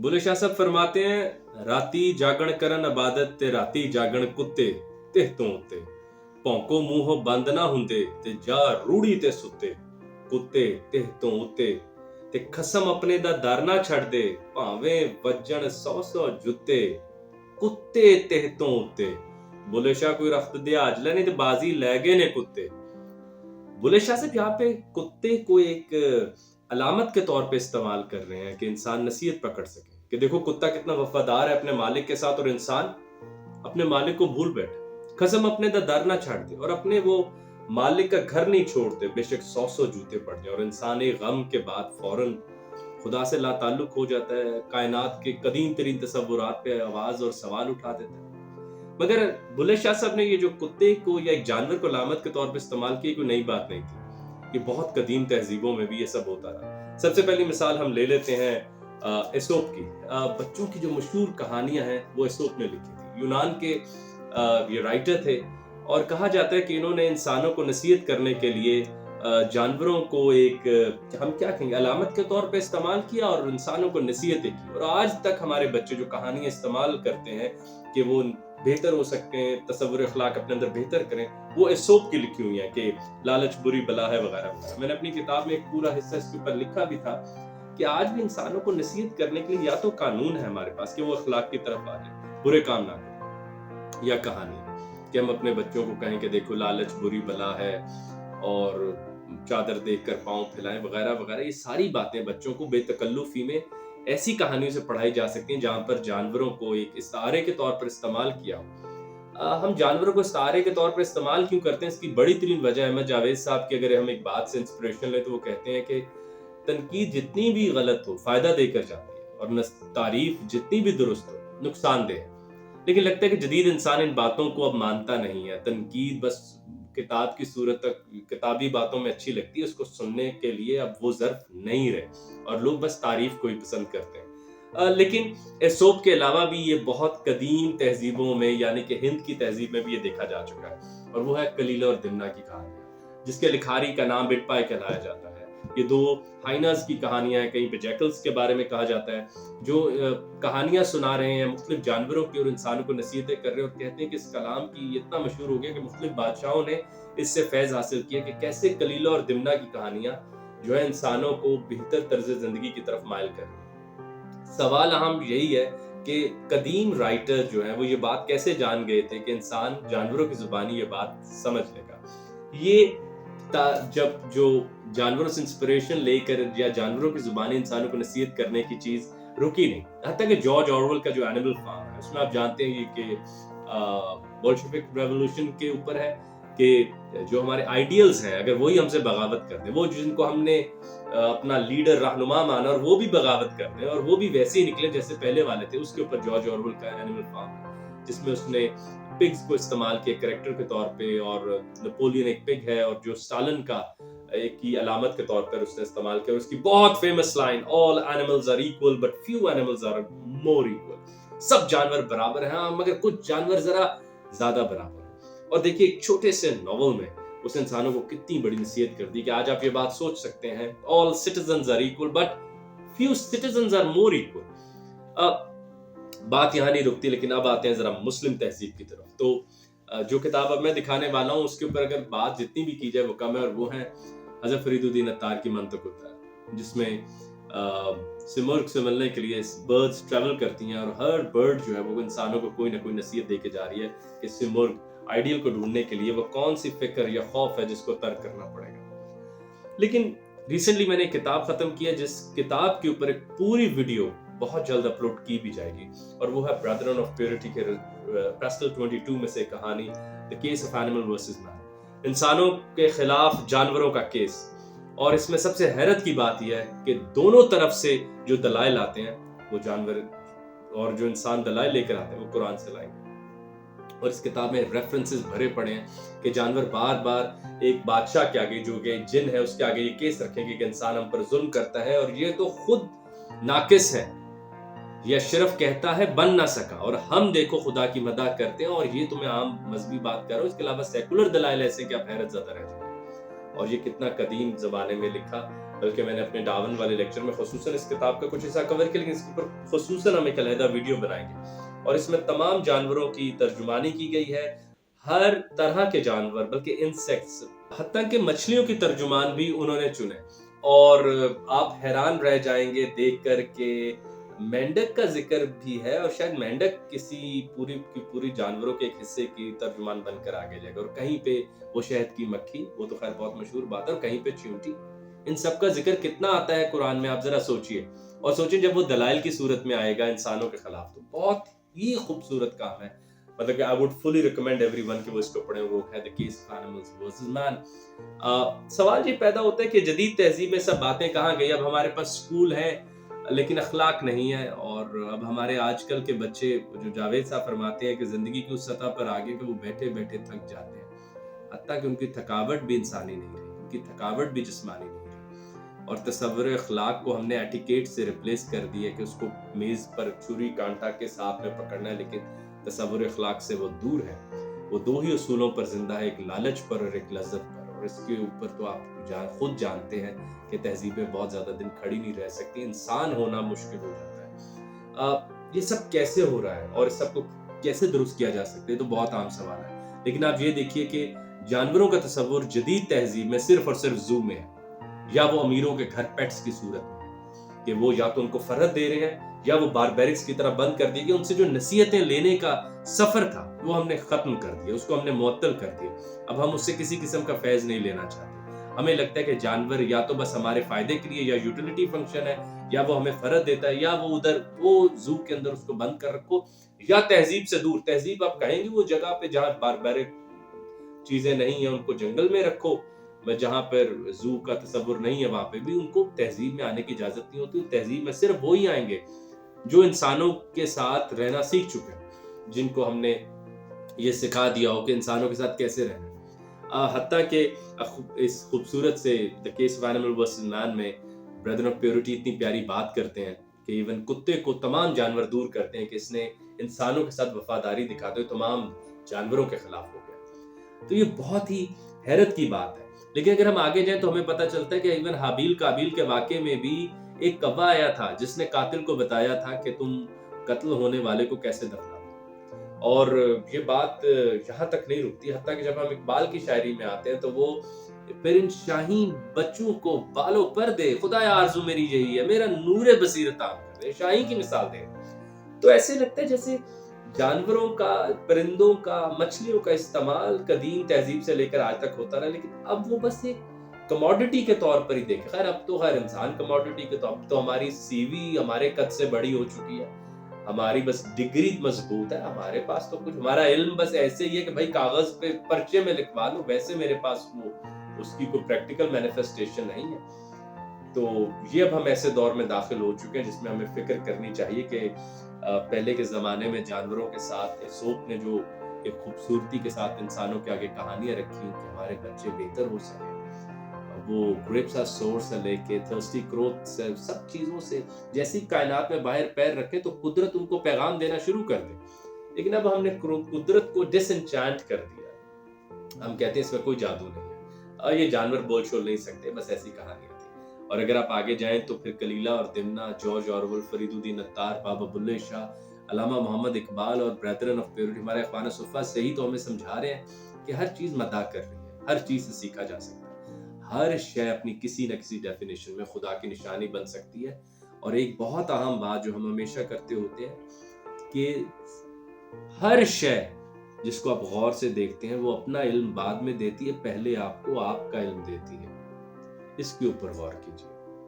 बुले शाह साहब फरमाते हैं, राती जागण करन इबादत ते राती जागण कुत्ते तिह तो उत्ते भौंको मूंहों बंद ना हुंदे ते जा रूड़ी ते सुत्ते कुत्ते तिह तो उत्ते ते खसम अपने दा दर ना छड़ दे भावें वज्जण 100 जुत्ते कुत्ते तिह तो उत्ते। बुले शाह कोई रफ्त दिहाज ले नहीं तो बाजी ले गए ने कुत्ते। बुले शाह साहब यहाँ पे कुत्ते को एक अलामत के तौर पे इस्तेमाल कर रहे हैं कि इंसान नसीहत पकड़ सके कि देखो कुत्ता कितना वफादार है अपने मालिक के साथ, और इंसान अपने मालिक को भूल बैठे, कसम अपने दर ना छाड़ दे और अपने वो मालिक का घर नहीं छोड़ते, बेशक 100 जूते पड़ जाए। और इंसान एक गम के बाद फौरन खुदा से ला ताल्लुक हो जाता है, कायनात के कदीम तरीन तसव्वुरात पे आवाज और सवाल उठा देता है। मगर बुले शाह साहब ने ये जो कुत्ते को या एक जानवर को अलामत के तौर पे इस्तेमाल की, कोई नई बात नहीं थी। ये बहुत कदीम तहजीबों में भी ये सब होता रहा। सबसे पहली मिसाल हम ले लेते हैं एसोप की। बच्चों की जो मशहूर कहानियां हैं वो एसोप ने लिखी थी। यूनान के ये राइटर थे और कहा जाता है कि इन्होंने इंसानों को नसीहत करने के लिए जानवरों को एक हम क्या कहेंगे अलामत के तौर पे इस्तेमाल किया और इंसानों को नसीहतें की। और आज तक हमारे बच्चे जो कहानियां इस्तेमाल करते हैं कि वो बेहतर हो सकते हैं, तसव्वुर अखलाक अपने अंदर बेहतर करें, वो एसोप की लिखी हुई है कि लालच बुरी बला है वगैरह वगैरह। मैंने अपनी किताब में एक पूरा हिस्सा इसके ऊपर लिखा भी था कि आज भी इंसानों को नसीहत करने के लिए या तो कानून है हमारे पास कि वो अखलाक की तरफ आ जाए, बुरे काम ना करें, या कहानी कि हम अपने बच्चों को कहें कि देखो लालच बुरी बला है और चादर देखकर पांव फैलाएं वगैरह वगैरह। ये सारी बातें बच्चों को बेतकल्लुफी में ऐसी कहानियों से पढ़ाई जा सकती हैं जहां पर जानवरों को एक इस्तारे के तौर पर इस्तेमाल किया हो। हम जानवरों को इस्तारे के तौर पर इस्तेमाल क्यों करते हैं, इसकी बड़ी तरीन वजह अहमद जावेद साहब की अगर हम एक बात से इंस्पिरेशन लें तो वो कहते हैं कि तनकीद जितनी भी गलत हो फायदा देकर जाती है और तारीफ जितनी भी दुरुस्त हो नुकसानदेह है। लेकिन लगता है कि जदीद इंसान इन बातों को अब मानता नहीं है। तनकीद बस किताब की सूरत तक किताबी बातों में अच्छी लगती है, उसको सुनने के लिए अब वो ज़र्फ नहीं रहे और लोग बस तारीफ को ही पसंद करते हैं। लेकिन एसोप के अलावा भी ये बहुत कदीम तहजीबों में यानी कि हिंद की तहजीब में भी ये देखा जा चुका है, और वो है कलीला और दिमना की कहानी, जिसके लिखारी का नाम बिटपाई कहलाया जाता है। ये दो हाइनास की कहानियां हैं, कहीं पे जैकल्स के बारे में कहा जाता है, जो कहानियां सुना रहे हैं मुख्तलिफ जानवरों की और इंसानों को नसीहतें कर रहे हैं, और कहते हैं कि इस कलाम की ये इतना मशहूर हो गया कि मुख्तलिफ बादशाहों ने इससे फैज हासिल किया कि कैसे कलीला और दिमना की कहानियां जो है इंसानों को बेहतर तर्ज जिंदगी की तरफ माइल कर रही है। सवाल अहम यही है कि कदीम राइटर जो है वो ये बात कैसे जान गए थे कि इंसान जानवरों की जुबानी ये बात समझ लेगा। ये जब जो जानवरों से इंस्पिरेशन लेकर या जानवरों की जुबानी इंसानों को नसीहत करने की चीज रुकी नहीं। हत्ता कि जॉर्ज ऑरवेल का जो एनिमल फार्म है उसमें आप जानते हैं कि बोल्शेविक रेवोल्यूशन के ऊपर है कि जो हमारे आइडियल्स हैं अगर वही हमसे बगावत कर दें, वो जिनको हमने अपना लीडर रहनुमा माना और वो भी बगावत कर दें और वो भी वैसे ही निकले जैसे पहले वाले थे, उसके ऊपर जॉर्ज ऑरवेल का एनिमल फार्म है, जिसमें उसने पिग्स को इस्तेमाल किया कैरेक्टर के तौर पे। और नेपोलियन एक पिग है और जो स्टालिन का एक ही अलामत के तौर पर उसने इस्तेमाल किया। उसकी बहुत famous line, all animals are equal but few animals are more equal. सब जानवर बराबर हैं मगर कुछ जानवर जरा ज्यादा बराबर हैं। और देखिए एक छोटे से नॉवल में उस इंसानों को कितनी बड़ी नसीहत कर दी कि आज आप ये बात सोच सकते हैं, all citizens are equal but few citizens are more equal. बात यहाँ नहीं रुकती, लेकिन अब आते हैं जरा मुस्लिम तहजीब की तरफ। तो जो किताब अब मैं दिखाने वाला हूँ उसके ऊपर अगर बात जितनी भी की जाए वो कम है, और वो है हज़रत फरीदुद्दीन अत्तार की मंतक़ उत्तार, जिसमें सिमर्ग से मिलने के लिए बर्ड्स ट्रैवल करती हैं और हर बर्ड जो है वो इंसानों को कोई ना कोई नसीहत दे के जा रही है कि सिमर्ग आइडियल को ढूंढने के लिए वो कौन सी फिक्र या खौफ है जिसको तर्क करना पड़ेगा। लेकिन रिसेंटली मैंने एक किताब खत्म की है जिस किताब के ऊपर एक पूरी वीडियो बहुत जल्द अपलोड की भी जाएगी, और वो है ब्रदरन ऑफ प्योरिटी के पेस्टल 22 में से कहानी the case of animal versus man, इंसानों के खिलाफ जानवरों का केस। और इसमें सबसे हैरत की बात यह है कि दोनों तरफ से जो दलाइल आते हैं वो जानवर और जो इंसान दलाइल लेकर आते हैं वो कुरान से लाए। और इस किताब में रेफरेंसेस भरे पड़े हैं कि जानवर बार बार एक बादशाह के आगे जो कि जिन है उसके आगे ये केस रखेंगे कि इंसान हम पर जुल्म करता है और ये तो खुद नाकिस है, या सिर्फ कहता है बन ना सका, और हम देखो खुदा की मदद करते हैं। और ये तो मैं आम मजहबी बात कर रहा हूँ, इसके अलावा सेकुलर दलाइल ऐसे कि आप हैरत ज़्यादा रह जाएंगे। और ये कितना कदीम ज़माने में लिखा بلکہ میں نے اپنے ڈاون والے لیکچر میں خصوصاً اس کتاب کا کچھ حصہ کور کیا، لیکن اس کے اوپر خصوصاً ہم ایک علیحدہ ویڈیو بنائیں گے، اور اس میں تمام جانوروں کی ترجمانی کی گئی ہے، ہر طرح کے جانور، بلکہ انسیکٹس، حتیٰ کہ مچھلیوں کی ترجمان بھی انہوں نے چنے، اور آپ حیران رہ جائیں گے دیکھ کر کہ مینڈک کا ذکر بھی ہے، اور شاید مینڈک کسی پوری جانوروں کے ایک حصے کی ترجمان بن کر آگے جائے گا، اور کہیں پہ وہ شہد کی مکھی، وہ تو خیر بہت مشہور بات ہے، اور کہیں پہ چیونٹی۔ ان سب کا ذکر کتنا آتا ہے قرآن میں، آپ ذرا سوچئے، اور سوچیں جب وہ دلائل کی صورت میں آئے گا انسانوں کے خلاف، تو بہت ہی خوبصورت کام ہے، مطلب کہ I would fully recommend everyone کہ وہ اس کو پڑھیں، وہ ہے The Case of Animals versus Man۔ سوال یہ پیدا ہوتا ہے کہ جدید تہذیب میں سب باتیں کہاں گئی؟ اب ہمارے پاس سکول ہے لیکن اخلاق نہیں ہے، اور اب ہمارے آج کل کے بچے، جو جاوید صاحب فرماتے ہیں کہ زندگی کی اس سطح پر آگے کہ وہ بیٹھے بیٹھے تھک جاتے ہیں، حتیٰ کہ ان کی تھکاوٹ بھی انسانی نہیں رہی، ان کی تھکاوٹ بھی جسمانی نہیں رہی، اور تصور اخلاق کو ہم نے ایٹیکیٹ سے ریپلیس کر دیا کہ اس کو میز پر چھری کانٹا کے ساتھ میں پکڑنا ہے، لیکن تصور اخلاق سے وہ دور ہے، وہ دو ہی اصولوں پر زندہ ہے، ایک لالچ پر اور ایک لذت پر، اور اس کے اوپر تو آپ خود جانتے ہیں کہ تہذیبیں بہت زیادہ دن کھڑی نہیں رہ سکتی، انسان ہونا مشکل ہو جاتا ہے۔ یہ سب کیسے ہو رہا ہے اور اس سب کو کیسے درست کیا جا سکتا ہے؟ تو بہت عام سوال ہے، لیکن آپ یہ دیکھیے کہ جانوروں کا تصور جدید تہذیب میں صرف اور صرف زو میں ہے، یا وہ امیروں کے گھر پیٹس کی صورت میں، کہ وہ یا تو ان کو فرحت دے رہے ہیں یا وہ باربیرکس کی طرح بند کر دیے، کہ ان سے جو نصیحتیں لینے کا سفر تھا وہ ہم نے ختم کر دیا، اس کو ہم نے معطل کر دیا، اب ہم اس سے کسی قسم کا فیض نہیں لینا چاہتے۔ ہمیں لگتا ہے کہ جانور یا تو بس ہمارے فائدے کے لیے یا یوٹیلیٹی فنکشن ہے، یا وہ ہمیں فرحت دیتا ہے، یا وہ ادھر وہ زو کے اندر اس کو بند کر رکھو، یا تہذیب سے دور، تہذیب آپ کہیں گے وہ جگہ پہ جہاں باربیرک چیزیں نہیں ہیں ان کو جنگل میں رکھو، جہاں پر زو کا تصور نہیں ہے وہاں پہ بھی ان کو تہذیب میں آنے کی اجازت نہیں ہوتی، تہذیب میں صرف وہی آئیں گے جو انسانوں کے ساتھ رہنا سیکھ چکے ہیں، جن کو ہم نے یہ سکھا دیا ہو کہ انسانوں کے ساتھ کیسے رہنا ہے۔ حتیٰ کہ اس خوبصورت سے The Case of Animal versus Man میں Brethren of Purity اتنی پیاری بات کرتے ہیں کہ ایون کتے کو تمام جانور دور کرتے ہیں کہ اس نے انسانوں کے ساتھ وفاداری دکھاتے ہوئے تمام جانوروں کے خلاف ہو گیا۔ تو یہ بہت ہی حیرت کی بات ہے، لیکن اگر ہم آگے جائیں تو ہمیں پتہ چلتا ہے کہ ایون حابیل قابیل کے واقعے میں بھی ایک کوا آیا تھا جس نے قاتل کو بتایا تھا کہ تم قتل ہونے والے کو کیسے دفنا دو، اور یہ بات یہاں تک نہیں رکتی، حتیٰ کہ جب ہم اقبال کی شاعری میں آتے ہیں تو وہ پھر ان شاہین بچوں کو بالوں پر دے، خدایا آرزو میری یہی ہے، میرا نور بصیرت عام کر دے، شاہین کی مثال دے۔ تو ایسے لگتا ہے جیسے جانوروں کا، پرندوں کا، مچھلیوں کا استعمال قدیم تہذیب سے لے کر آج تک ہوتا رہا، لیکن اب وہ بس ایک کموڈٹی کے طور پر ہی دیکھیں۔ خیر اب تو انسان کموڈٹی کے طور پر، تو ہماری سی وی ہمارے قد سے بڑی ہو چکی ہے، ہماری بس ڈگری مضبوط ہے، ہمارے پاس تو کچھ، ہمارا علم بس ایسے ہی ہے کہ بھائی کاغذ پہ پرچے میں لکھوا لو، ویسے میرے پاس وہ اس کی کوئی پریکٹیکل مینیفیسٹیشن نہیں ہے۔ تو یہ اب ہم ایسے دور میں داخل ہو چکے ہیں جس میں ہمیں فکر کرنی چاہیے کہ پہلے کے زمانے میں جانوروں کے ساتھ ایسوپ نے جو ایک خوبصورتی کے ساتھ انسانوں کے آگے کہانیاں رکھی کہ ہمارے بچے بہتر ہو سکے، وہ گریپس سور سے لے کے تھرسٹی کروت سے، سب چیزوں سے، جیسی کائنات میں باہر پیر رکھے تو قدرت ان کو پیغام دینا شروع کر دے، لیکن اب ہم نے قدرت کو ڈس انچانٹ کر دیا، ہم کہتے ہیں اس میں کوئی جادو نہیں ہے، یہ جانور بول شول نہیں سکتے، بس ایسی کہانیاں تھی۔ اور اگر آپ آگے جائیں تو پھر کلیلہ اور دمنہ، جارج آرول، فرید الدین عطار، بابا بلے شاہ، علامہ محمد اقبال اور بریتھرن آف پیورٹی، ہمارے اخوان صفحہ سے ہی تو ہمیں سمجھا رہے ہیں کہ ہر چیز مداح کر رہی ہے، ہر چیز سے سیکھا جا سکتا ہے، ہر شے اپنی کسی نہ کسی ڈیفینیشن میں خدا کی نشانی بن سکتی ہے۔ اور ایک بہت اہم بات جو ہم ہمیشہ کرتے ہوتے ہیں کہ ہر شے جس کو آپ غور سے دیکھتے ہیں وہ اپنا علم بعد میں دیتی ہے، پہلے آپ کو آپ کا علم دیتی ہے، اس کے اوپر غور کیجیے۔